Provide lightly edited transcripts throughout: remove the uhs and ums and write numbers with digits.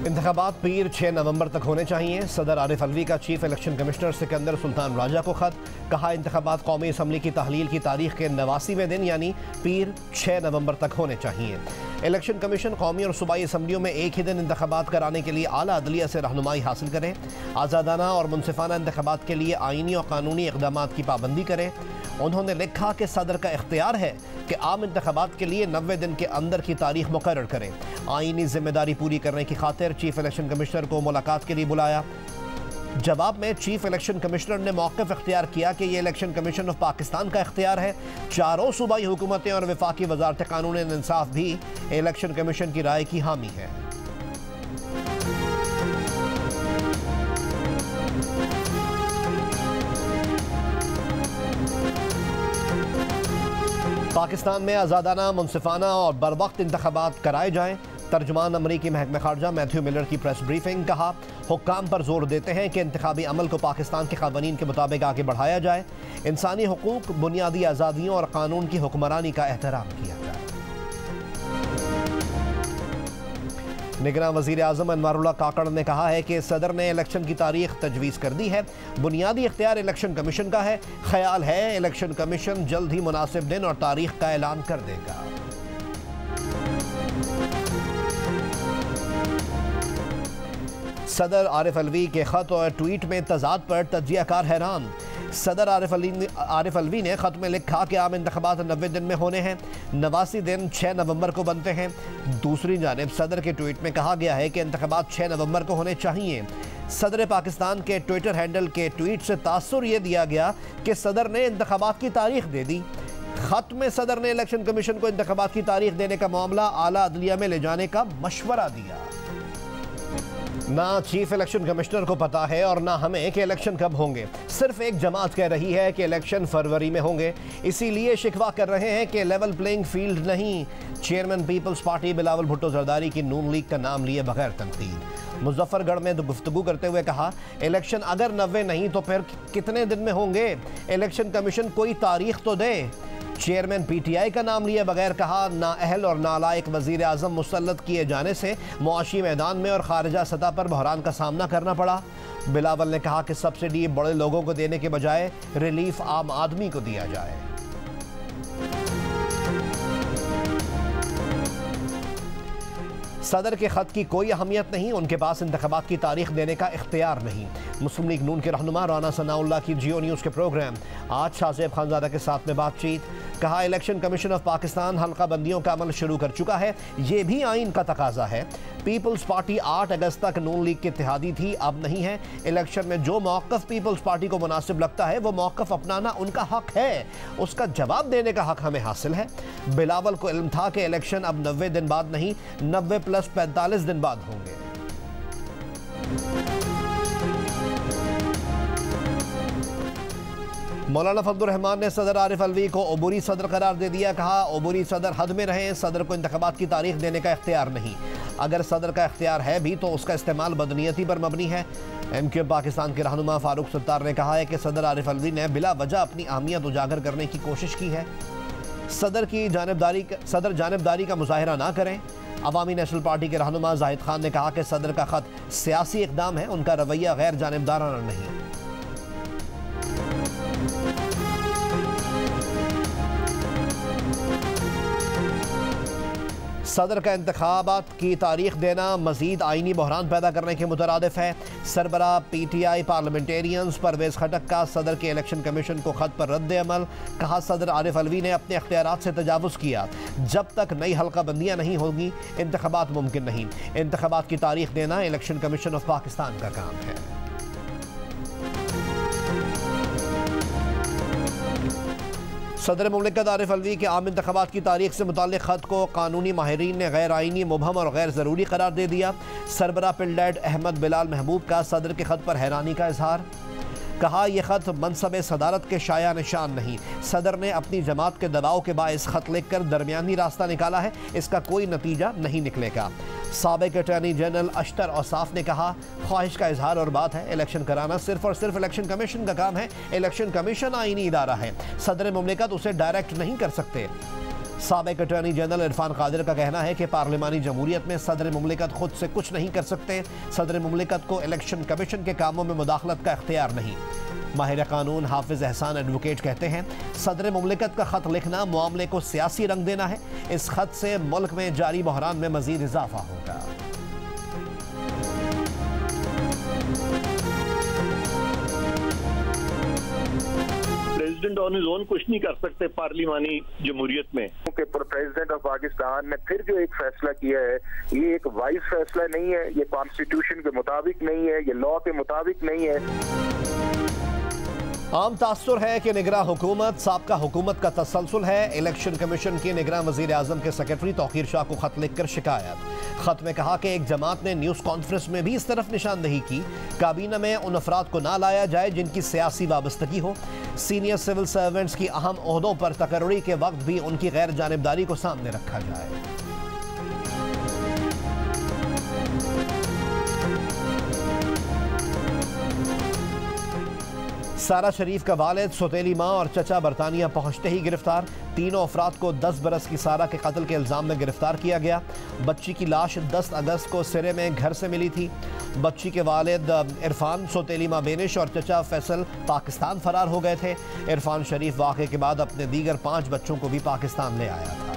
इंतखाबात पीर 6 नवंबर तक होने चाहिए। सदर आरिफ अलवी का chief election commissioner Sikandar Sultan Raja को खत। कहा इंतखाबात कौमी असम्बली की तहलील की तारीख के 89वें दिन यानी पीर 6 नवंबर तक होने चाहिए। इलेक्शन कमीशन कौमी और सूबाई असम्बलियों में एक ही दिन इंतखाबात कराने के लिए आला अदलिया से रहनुमाई हासिल करे। आज़ादाना और मुनसिफाना इंतखाबात के लिए आईनी और कानूनी इक़दामात की पाबंदी करे। उन्होंने लिखा कि सदर का इख्तियार है कि आम इंतखाबात के लिए 90 दिन के अंदर की तारीख मुकर्रर करें। आईनी जिम्मेदारी पूरी करने की खातिर चीफ इलेक्शन कमिश्नर को मुलाकात के लिए बुलाया। जवाब में चीफ इलेक्शन कमिश्नर ने मौक़िफ़ इख्तियार किया कि यह इलेक्शन कमीशन ऑफ पाकिस्तान का इख्तियार है। चारों सूबाई हुकूमतें और वफाकी वजारत कानून इंसाफ भी इलेक्शन कमीशन की राय की हामी है। पाकिस्तान में आज़ादाना, मुनसिफाना और बरवक्त इंतखाबात कराए जाएँ। तर्जुमान अमरीकी महकमा खारजा मैथ्यू मिलर की प्रेस ब्रीफिंग। कहा हुक्काम पर जोर देते हैं कि इंतखाबी अमल को पाकिस्तान के क़वानीन के मुताबिक आगे बढ़ाया जाए। इंसानी हुकूक, बुनियादी आज़ादियों और कानून की हुक्मरानी का एहतराम किया जाए। निगरान वज़ीर आज़म अनवारुल्लाह काकड़ ने कहा है कि सदर ने इलेक्शन की तारीख तजवीज़ कर दी है। बुनियादी इख्तियार इलेक्शन कमीशन का है। ख्याल है इलेक्शन कमीशन जल्द ही मुनासिब दिन और तारीख का ऐलान कर देगा। सदर आरिफ अलवी के ख़त और ट्वीट में तजाद पर तज्जियाकार हैरान। सदर आरिफ अलवी ने ख़त में लिखा कि आम इंतखाबात 90 दिन में होने हैं। 89 दिन 6 नवंबर को बनते हैं। दूसरी जानिब सदर के ट्वीट में कहा गया है कि इंतखाबात 6 नवंबर को होने चाहिए। सदर पाकिस्तान के ट्विटर हैंडल के ट्वीट से तासुर यह दिया गया कि सदर ने इंतखाबात की तारीख दे दी। ख़त में सदर ने इलेक्शन कमीशन को इंतखाबात की तारीख देने का मामला आला अदलिया में ले जाने का मशवरा दिया। ना चीफ इलेक्शन कमिश्नर को पता है और ना हमें कि इलेक्शन कब होंगे। सिर्फ एक जमात कह रही है कि इलेक्शन फरवरी में होंगे, इसीलिए शिकवा कर रहे हैं कि लेवल प्लेइंग फील्ड नहीं। Chairman people's party Bilawal Bhutto Zardari की नून लीग का नाम लिए बगैर तनकीद। मुजफ्फरगढ़ में गुफ्तगू करते हुए कहा इलेक्शन अगर 90 नहीं तो फिर कितने दिन में होंगे। इलेक्शन कमीशन कोई तारीख तो दे। चेयरमैन पीटीआई का नाम लिए बगैर कहा नाअहल और नालायक वजीर आजम मुसल्लत किए जाने से मुआशी मैदान में और खारजा सतह पर बहरान का सामना करना पड़ा। बिलावल ने कहा कि सब्सिडी बड़े लोगों को देने के बजाय रिलीफ आम आदमी को दिया जाए। सदर के ख़त की कोई अहमियत नहीं, उनके पास इंतखाबात की तारीख देने का इख्तियार नहीं। मुस्लिम लीग नून के रहनुमा राना सनाउल्लाह की जियो न्यूज़ के प्रोग्राम आज शाहज़ेब खानज़ादा के साथ में बातचीत। कहा इलेक्शन कमीशन ऑफ पाकिस्तान हल्का बंदियों का अमल शुरू कर चुका है, ये भी आइन का तकाजा है। पीपल्स पार्टी 8 अगस्त तक नून लीग की इत्तेहादी थी, अब नहीं है। इलेक्शन में जो मौक़िफ़ पीपल्स पार्टी को मुनासिब लगता है वो मौक़िफ़ अपनाना उनका हक है, उसका जवाब देने का हक हमें हासिल है। बिलावल को इल्म था कि इलेक्शन अब 90 दिन बाद नहीं 90 + 45 दिन बाद होंगे। मौलाना फजलुर रहमान ने सदर आरिफ अलवी को अबूरी सदर करार दे दिया। कहा अबूरी सदर हद में रहें, सदर को इंतखाबात की तारीख देने का इख्तियार नहीं। अगर सदर का इख्तियार है भी तो उसका इस्तेमाल बदनीयती पर मबनी है। MQ पाकिस्तान के रहनुमा फारूक सत्तार ने कहा है कि सदर आरिफ अलवी ने बिला वजह अपनी अहमियत उजागर करने की कोशिश की है। सदर जानिबदारी का मुजाहिरा ना करें। अवामी नेशनल पार्टी के रहनुमा जाहिद खान ने कहा कि सदर का ख़त सियासी इक़दाम है, उनका रवैया गैर जानिबदाराना नहीं। सदर का इंतखाबात की तारीख देना मज़ीद आइनी बहरान पैदा करने के मुतरादिफ है। सरबरा PTI पार्लियामेंटेरियंस परवेज़ खटक का सदर के इलेक्शन कमीशन को ख़त पर रद्द अमल। कहा सदर आरिफ अलवी ने अपने अख्तियारात से तजावुज़ किया। जब तक नई हल्का बंदियाँ नहीं होंगी इंतखाबात मुमकिन नहीं। इंतखाबात की तारीख देना इलेक्शन कमीशन ऑफ पाकिस्तान का काम है। सदर मुमलिकत आरिफ अलवी के आम इंतखाबात की तारीख से मुताल्लिक़ ख़त को कानूनी माहिरीन ने गैर आइनी, मुबहम और गैर ज़रूरी करार दे दिया। सरबरा पिल्डैड अहमद बिलाल महबूब का सदर के ख़त पर हैरानी का इजहार। कहा यह ख़त मनसब सदारत के शाया निशान नहीं। सदर ने अपनी जमात के दबाव के बायस ख़त लिख कर दरमियानी रास्ता निकाला है, इसका कोई नतीजा नहीं निकलेगा। साबिक़ अटॉर्नी जनरल अशतर औसाफ ने कहा ख्वाहिश का इजहार और बात है, इलेक्शन कराना सिर्फ और सिर्फ इलेक्शन कमीशन का काम है। इलेक्शन कमीशन आईनी इदारा है, सदर मुमलिकत उसे डायरेक्ट नहीं कर सकते। साबिक अटॉर्नी जनरल इरफान कादिर का कहना है कि पार्लिमानी जमहूरियत में सदर मुमलिकत खुद से कुछ नहीं कर सकते। सदर मुमलिकत को इलेक्शन कमीशन के कामों में मुदाखलत का इख्तियार नहीं। माहिर कानून हाफिज एहसान एडवोकेट कहते हैं सदर मुमलिकत का खत लिखना मामले को सियासी रंग देना है। इस खत से मुल्क में जारी बहरान में मजीद इजाफा होगा। प्रेसिडेंट ऑन हिज ओन कुछ नहीं कर सकते पार्लिमानी जमहूरियत में। प्रेसिडेंट ऑफ पाकिस्तान ने फिर जो एक फैसला किया है, ये एक वाइज फैसला नहीं है, ये कॉन्स्टिट्यूशन के मुताबिक नहीं है, ये लॉ के मुताबिक नहीं है। आम तासुर है कि निगरां हुकूमत साबका हुकूमत का तसलसल है। इलेक्शन कमीशन की निगरां वजीर आजम के सेक्रेटरी तौकीर शाह को खत लिखकर शिकायत। खत में कहा कि एक जमात ने न्यूज़ कॉन्फ्रेंस में भी इस तरफ निशानदही की काबीना में उन अफराद को ना लाया जाए जिनकी सियासी वाबस्तगी हो। सीनियर सिविल सर्वेंट्स की अहम ओहदों पर तकर्री के वक्त भी उनकी गैर जानिबदारी को सामने रखा जाए। सारा शरीफ का वालिद, सौतेली माँ और चचा बरतानिया पहुंचते ही गिरफ्तार। तीनों अफराद को 10 बरस की सारा के कत्ल के इल्ज़ाम में गिरफ्तार किया गया। बच्ची की लाश 10 अगस्त को सिरे में घर से मिली थी। बच्ची के वालिद इरफान, सौतेली माँ बेनिश और चचा फैसल पाकिस्तान फरार हो गए थे। इरफान शरीफ वाक़े के बाद अपने दीगर 5 बच्चों को भी पाकिस्तान ले आया था।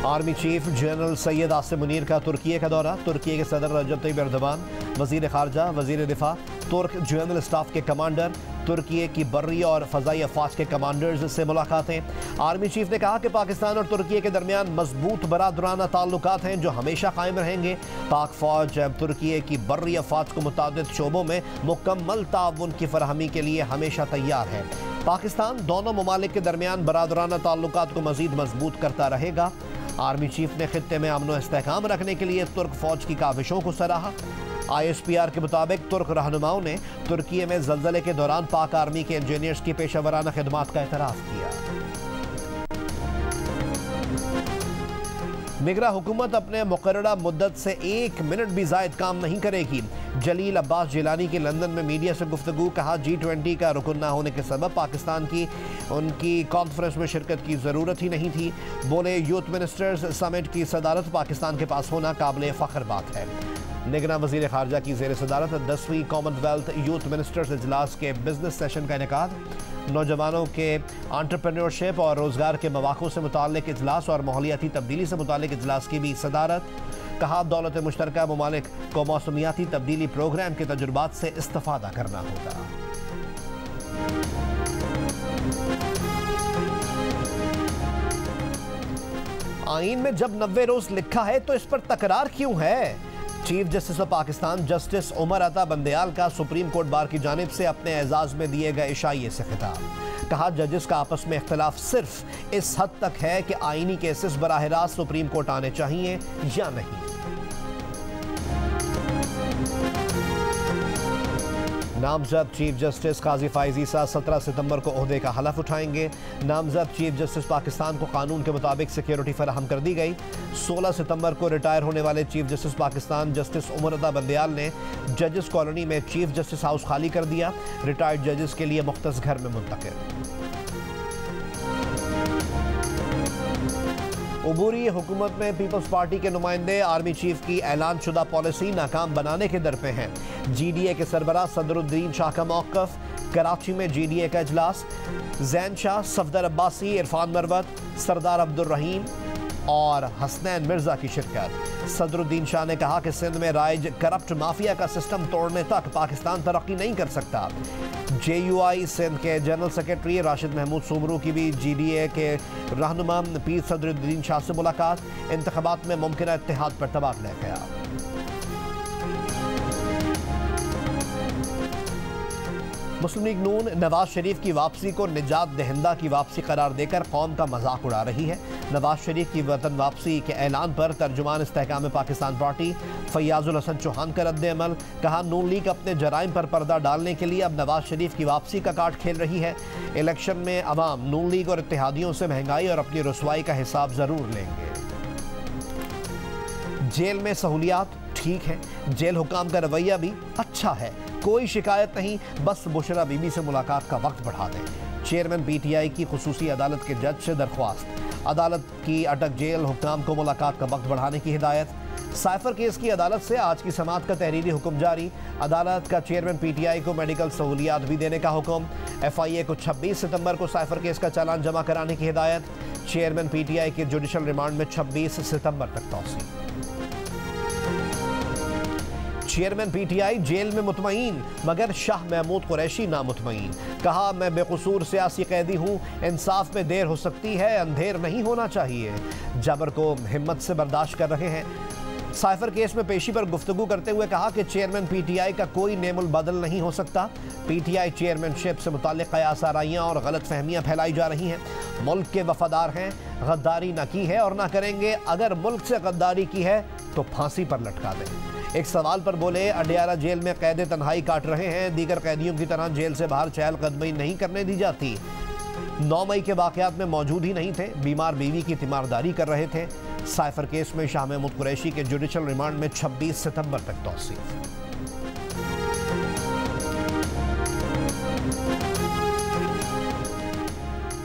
Army chief general Syed Asim Munir का तुर्की का दौरा। तुर्की के सदर रजब तैयब एर्दोगान, वजीर खारजा, वजीर दिफा, तुर्क जनरल स्टाफ के कमांडर, तुर्की की बर्री और फ़ज़ाई अफवाज के कमांडर्स से मुलाकातें। आर्मी चीफ ने कहा कि पाकिस्तान और तुर्की के दरमियान मजबूत बरादराना ताल्लुकात हैं जो हमेशा कायम रहेंगे। पाक फ़ौज तुर्की की बर्री अफवाज को मुतादिद शोबों में मुकम्मल ताउन की फरहमी के लिए हमेशा तैयार है। पाकिस्तान दोनों ममालिक के दरमियान बरादराना ताल्लुकात को मज़ीद मजबूत करता रहेगा। आर्मी चीफ ने खित्ते में अमन व इस्तेहकाम रखने के लिए तुर्क फौज की काविशों को सराहा। ISPR के मुताबिक तुर्क रहनुमाओं ने तुर्की में जल्जले के दौरान पाक आर्मी के इंजीनियर्स की पेशेवराना खिदमात का एतराफ़ किया। निगरां हुकूमत अपने मुकर्ररा मुद्दत से 1 मिनट भी ज़ायद काम नहीं करेगी। जलील अब्बास जिलानी की लंदन में मीडिया से गुफ्तगू। कहा G20 का रुकन ना होने के सबब पाकिस्तान की उनकी कॉन्फ्रेंस में शिरकत की ज़रूरत ही नहीं थी। बोले यूथ मिनिस्टर्स समिट की सदारत पाकिस्तान के पास होना काबिल फ़ख्र बात है। निगरां वज़ीर ख़ारजा की ज़ेर सदारत 10वीं कॉमनवेल्थ यूथ मिनिस्टर्स इजलास के बिजनेस सेशन का इनेकाद। नौजवानों के एंटरप्रेन्योरशिप और रोज़गार के मौक़ों से मुताल्लिक़ इजलास और माहौलियाती तब्दीली से मुताल्लिक़ इजलास की भी सदारत। कहा दौलत मुश्तरका ममालिक को मौसमियाती तब्दीली प्रोग्राम के तजुर्बात से इस्तिफ़ादा करना होगा। आईन में जब 90 रोज लिखा है तो इस पर तकरार क्यों है? Chief justice of Pakistan justice Umar Ata Bandial का सुप्रीम कोर्ट बार की जानिब से अपने एजाज में दिए गए इशाइये से खिताब। कहा जजेस का आपस में इख्तलाफ सिर्फ इस हद तक है कि आईनी केसेस बराह रास्त सुप्रीम कोर्ट आने चाहिए या नहीं। नामजद चीफ जस्टिस काजी फाइज ईसा 17 सितंबर को ओहदे का हलफ उठाएंगे। नामजद चीफ जस्टिस पाकिस्तान को कानून के मुताबिक सिक्योरिटी फराहम कर दी गई। 16 सितंबर को रिटायर होने वाले chief justice Pakistan justice Umar Ata Bandial ने जजेस कॉलोनी में चीफ जस्टिस हाउस खाली कर दिया। रिटायर्ड जजेस के लिए मुख्तस घर में मुंतकिल। उबूरी हुकूमत में पीपल्स पार्टी के नुमाइंदे आर्मी चीफ की ऐलान शुदा पॉलिसी नाकाम बनाने के दर पे हैं। GDA के सरबराह सदरुद्दीन शाह का मौक़िफ़। कराची में GDA का इजलास। जैन शाह, सफदर अब्बासी, इरफान मरवत, सरदार अब्दुल रहीम और हसनैन मिर्जा की शिरकत। सदरुद्दीन शाह ने कहा कि सिंध में राइज करप्ट माफिया का सिस्टम तोड़ने तक पाकिस्तान तरक्की नहीं कर सकता। JUI सिंध के जनरल सेक्रेटरी राशिद महमूद सुमरू की भी GDA के रहनुमा पीर सदरुद्दीन शाह से मुलाकात। इंतखाबात में मुमकिन इत्तेहाद पर तबादला ख्याल। मुस्लिम लीग नून नवाज शरीफ की वापसी को निजात दहिंदा की वापसी करार देकर कौम का मजाक उड़ा रही है। नवाज शरीफ की वतन वापसी के ऐलान पर तर्जुमान इस्तेहकाम पाकिस्तान पार्टी फैयाजुल हसन चौहान का रद्द अमल। कहा, नून लीग अपने जराइम पर पर्दा डालने के लिए अब नवाज शरीफ की वापसी का कार्ड खेल रही है। इलेक्शन में अवाम नून लीग और इत्तेहादियों से महंगाई और अपनी रुसवाई का हिसाब जरूर लेंगे। जेल में सहूलियात ठीक है, जेल हुकाम का रवैया भी अच्छा है, कोई शिकायत नहीं, बस बुशरा बीबी से मुलाकात का वक्त बढ़ा दें। चेयरमैन पीटीआई की खुसूसी अदालत के जज से दरख्वास्त। अदालत की अटक जेल हुकाम को मुलाकात का वक्त बढ़ाने की हिदायत। साइफर केस की अदालत से आज की समाअत का तहरीरी हुक्म जारी। अदालत का चेयरमैन पीटीआई को मेडिकल सहूलियात भी देने का हुक्म। एफआईए को 26 सितंबर को साइफर केस का चालान जमा कराने की हिदायत। चेयरमैन पीटीआई के जुडिशल रिमांड में 26 सितंबर तक तौसील। चेयरमैन पीटीआई जेल में मुतमईन, मगर शाह महमूद कुरैशी नामुतमईन। कहा, मैं बेकसूर सियासी कैदी हूँ, इंसाफ में देर हो सकती है, अंधेर नहीं होना चाहिए। जबर को हिम्मत से बर्दाश्त कर रहे हैं। साइफर केस में पेशी पर गुफ्तगू करते हुए कहा कि चेयरमैन पीटीआई का कोई नेमुल बदल नहीं हो सकता। पीटीआई चेयरमैनशिप से मुताल्लिक़ कयास आराइयाँ और गलत फहमियाँ फैलाई जा रही हैं। मुल्क के वफादार हैं, गद्दारी न की है और ना करेंगे। अगर मुल्क से गद्दारी की है तो फांसी पर लटका दें। एक सवाल पर बोले, अडियाला जेल में कैदे तन्हाई काट रहे हैं, दीगर कैदियों की तरह जेल से बाहर चहलकदमी नहीं करने दी जाती। 9 मई के वाकयात में मौजूद ही नहीं थे, बीमार बीवी की तीमारदारी कर रहे थे। साइफर केस में शाह महमूद कुरैशी के जुडिशल रिमांड में 26 सितंबर तक तौसील।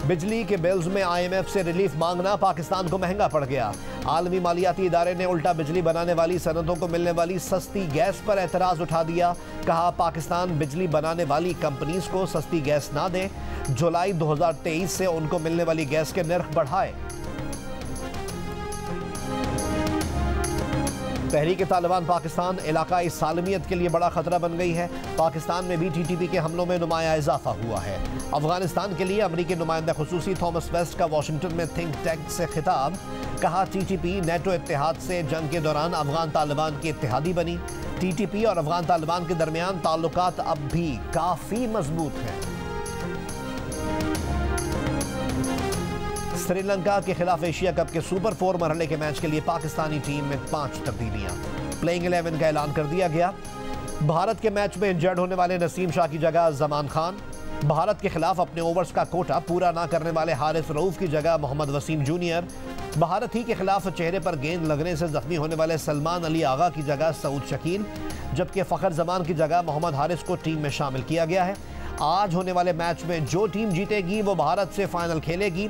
बिजली के बिल्स में IMF से रिलीफ मांगना पाकिस्तान को महंगा पड़ गया। आलमी मालियाती इदारे ने उल्टा बिजली बनाने वाली सनतों को मिलने वाली सस्ती गैस पर एतराज उठा दिया। कहा, पाकिस्तान बिजली बनाने वाली कंपनीज को सस्ती गैस ना दे, जुलाई 2023 से उनको मिलने वाली गैस के नर्ख बढ़ाए। तहरीक तालिबान पाकिस्तान इलाकाई सालमियत के लिए बड़ा खतरा बन गई है। पाकिस्तान में भी TTP के हमलों में नुमाया इजाफा हुआ है। अफगानिस्तान के लिए अमरीकी नुमाइंदा खुसूसी थॉमस वेस्ट का वाशिंगटन में थिंक टैंक से खिताब। कहा, TTP नेटो इत्तेहाद से जंग के दौरान अफगान तालिबान की इत्तेहादी बनी। TTP और अफगान तालिबान के दरमियान ताल्लुकात अब भी काफी मजबूत हैं। श्रीलंका के खिलाफ एशिया कप के सुपर 4 मरहले के मैच के लिए पाकिस्तानी टीम में 5 तब्दीलियां। प्लेइंग 11 का ऐलान कर दिया गया। भारत के मैच में इंजर्ड होने वाले नसीम शाह की जगह जमान खान। भारत के खिलाफ अपने ओवर्स का कोटा पूरा ना करने वाले हारिस रऊफ की जगह मोहम्मद वसीम जूनियर। भारत ही के खिलाफ चेहरे पर गेंद लगने से जख्मी होने वाले सलमान अली आगा की जगह सऊद शकील, जबकि फखर जमान की जगह मोहम्मद हारिस को टीम में शामिल किया गया है। आज होने वाले मैच में जो टीम जीतेगी वो भारत से फाइनल खेलेगी।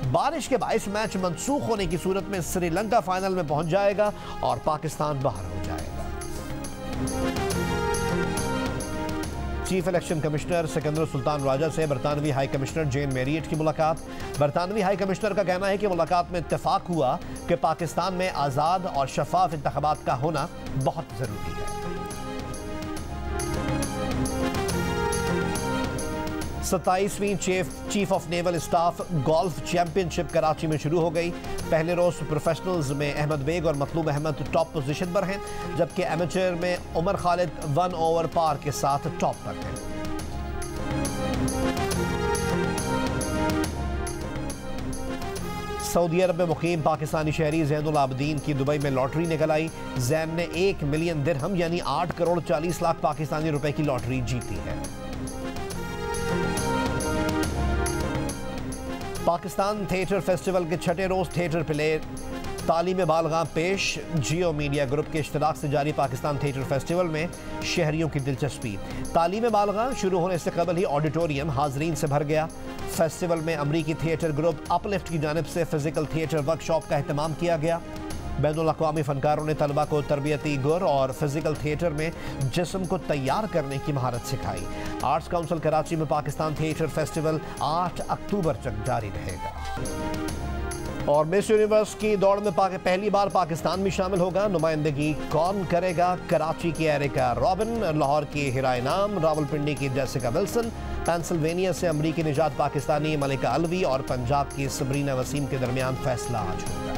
बारिश के बायस मैच मंसूख होने की सूरत में श्रीलंका फाइनल में पहुंच जाएगा और पाकिस्तान बाहर हो जाएगा। Chief election commissioner Sikandar Sultan Raja से बरतानवी हाई कमिश्नर जेन मैरियट की मुलाकात। बरतानवी हाई कमिश्नर का कहना है कि मुलाकात में इत्तेफाक हुआ कि पाकिस्तान में आज़ाद और शफाफ इंतखाबात का होना बहुत ज़रूरी है। 27वीं chief of naval staff golf championship Karachi में शुरू हो गई। पहले रोज प्रोफेशनल्स में अहमद बेग और मतलूब अहमद टॉप पोजीशन पर हैं, जबकि एमेचर में उमर खालिद 1 ओवर पार के साथ टॉप पर हैं। सऊदी अरब में मुकीम पाकिस्तानी शहरी ज़ैनुल आबदीन की दुबई में लॉटरी निकल आई। जैन ने 1 मिलियन दिरहम यानी 8 करोड़ 40 लाख पाकिस्तानी रुपए की लॉटरी जीती है। पाकिस्तान थिएटर फेस्टिवल के 6ठे रोज थिएटर प्ले तालीम बालगा पेश। जियो मीडिया ग्रुप के इश्तराक से जारी पाकिस्तान थिएटर फेस्टिवल में शहरियों की दिलचस्पी। तालीम बालगा शुरू होने से कबल ही ऑडिटोरियम हाजरीन से भर गया। फेस्टिवल में अमरीकी थिएटर ग्रुप अपलिफ्ट की जानिब से फिजिकल थिएटर वर्कशॉप का एहतमाम किया गया। बैनुल अक़वामी फनकारों ने तलबा को तरबियती गुर और फिजिकल थिएटर में जिस्म को तैयार करने की महारत सिखाई। आर्ट्स काउंसिल कराची में पाकिस्तान थिएटर फेस्टिवल 8 अक्टूबर तक जारी रहेगा। और मिस यूनिवर्स की दौड़ में पहली बार पाकिस्तान भी शामिल होगा। नुमाइंदगी कौन करेगा? कराची की एरिका रॉबिन, लाहौर की हिरा इनाम, रावलपिंडी की जेसिका विल्सन, पेंसिल्वेनिया से अमरीकी निजात पाकिस्तानी मलिका अलवी और पंजाब की सबरीना वसीम के दरमियान फैसला आज होगा।